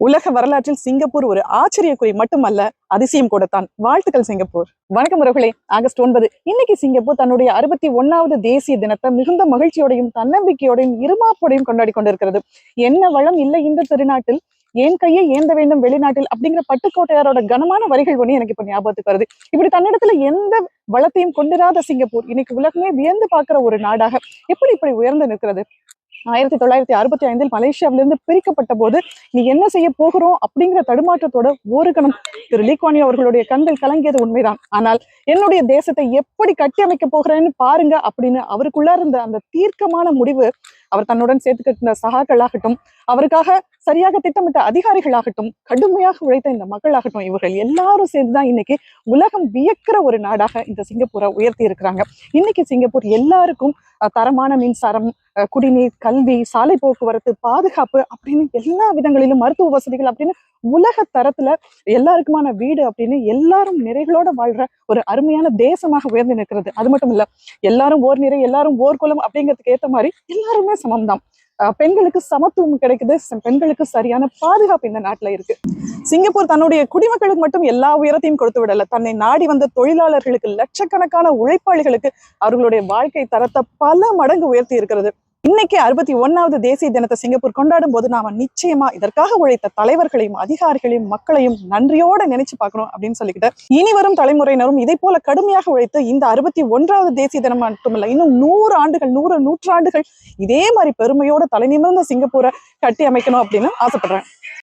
உலக வரலாற்றில் சிங்கப்பூர் ஒரு ஆச்சரியக்குறி மட்டுமல்ல, அதிசயம் கூடத்தான். வாழ்த்துக்கள் சிங்கப்பூர். வணக்கம் உறவுகளே. ஆகஸ்ட் 9 இன்னைக்கு சிங்கப்பூர் தன்னுடைய 61வது தேசிய தினத்தை மிகுந்த மகிழ்ச்சியோடையும் தன்னம்பிக்கையோடையும் இருமாப்போடையும் கொண்டாடி கொண்டிருக்கிறது. என்ன வளம் இல்லை இந்த திருநாட்டில், ஏன் கையை ஏந்த வேண்டும் வெளிநாட்டில் அப்படிங்கிற பட்டுக்கோட்டையாரோட கனமான வரிகள் ஒண்ணு எனக்கு இப்ப ஞாபகத்துக்கு வருது. இப்படி தன்னிடத்துல எந்த வளத்தையும் கொண்டிராத சிங்கப்பூர் இன்னைக்கு உலகமே வியந்து பார்க்கிற ஒரு நாடாக எப்படி இப்படி உயர்ந்து நிற்கிறது. 1965 மலேசியாவிலிருந்து பிரிக்கப்பட்ட போது நீ என்ன செய்ய போகிறோம் அப்படிங்கிற தடுமாற்றத்தோட ஒரு கணம் திரு லீ குவான் யூ அவர்களுடைய கண்கள் கலங்கியது உண்மைதான். ஆனால் என்னுடைய தேசத்தை எப்படி கட்டி அமைக்க போகிறேன்னு பாருங்க அப்படின்னு அவருக்குள்ள இருந்த அந்த தீர்க்கமான முடிவு, அவர் தன்னுடன் சேர்த்து கட்டின சகாக்களாகட்டும், அவருக்காக சரியாக திட்டமிட்ட அதிகாரிகளாகட்டும், கடுமையாக உழைத்த இந்த மக்களாகட்டும், இவர்கள் எல்லாரும் சேர்ந்துதான் இன்னைக்கு உலகம் வியக்கிற ஒரு நாடாக இந்த சிங்கப்பூரை உயர்த்தி இருக்கிறாங்க. இன்னைக்கு சிங்கப்பூர் எல்லாருக்கும் தரமான மின்சாரம், குடிநீர், கல்வி, சாலை போக்குவரத்து, பாதுகாப்பு அப்படின்னு எல்லா விதங்களிலும், மருத்துவ வசதிகள் அப்படின்னு உலக தரத்துல எல்லாருக்குமான வீடு அப்படின்னு எல்லாரும் நிறைகளோட வாழ்ற ஒரு அருமையான தேசமாக உயர்ந்து நிற்கிறது. அது மட்டும் இல்ல, எல்லாரும் ஓர் நிறை, எல்லாரும் ஓர் குலம் அப்படிங்கிறதுக்கு ஏத்த மாதிரி எல்லாருமே சமம்தான். பெண்களுக்கு சமத்துவம் கிடைக்குது, பெண்களுக்கு சரியான பாதுகாப்பு இந்த நாட்டுல இருக்கு. சிங்கப்பூர் தன்னுடைய குடிமக்களுக்கு மட்டும் எல்லா உயரத்தையும் கொடுத்து விடல, தன்னை நாடி வந்த தொழிலாளர்களுக்கு, லட்சக்கணக்கான உழைப்பாளிகளுக்கு அவர்களுடைய வாழ்க்கை தரத்தை பல மடங்கு உயர்த்தி இருக்கிறது. இன்னைக்கு 61வது தேசிய தினத்தை சிங்கப்பூர் கொண்டாடும் போது நாம நிச்சயமா இதற்காக உழைத்த தலைவர்களையும் அதிகாரிகளையும் மக்களையும் நன்றியோட நினைச்சு பார்க்கணும் அப்படின்னு சொல்லிக்கிட்டு, இனி வரும் தலைமுறையினரும் இதை போல கடுமையாக உழைத்து இந்த 61வது தேசிய தினம் மட்டுமில்ல, இன்னும் 100 ஆண்டுகள், 100 நூற்றாண்டுகள் இதே மாதிரி பெருமையோட தலை நிமிர்ந்த சிங்கப்பூரை கட்டி அமைக்கணும் அப்படின்னு ஆசைப்படுறேன்.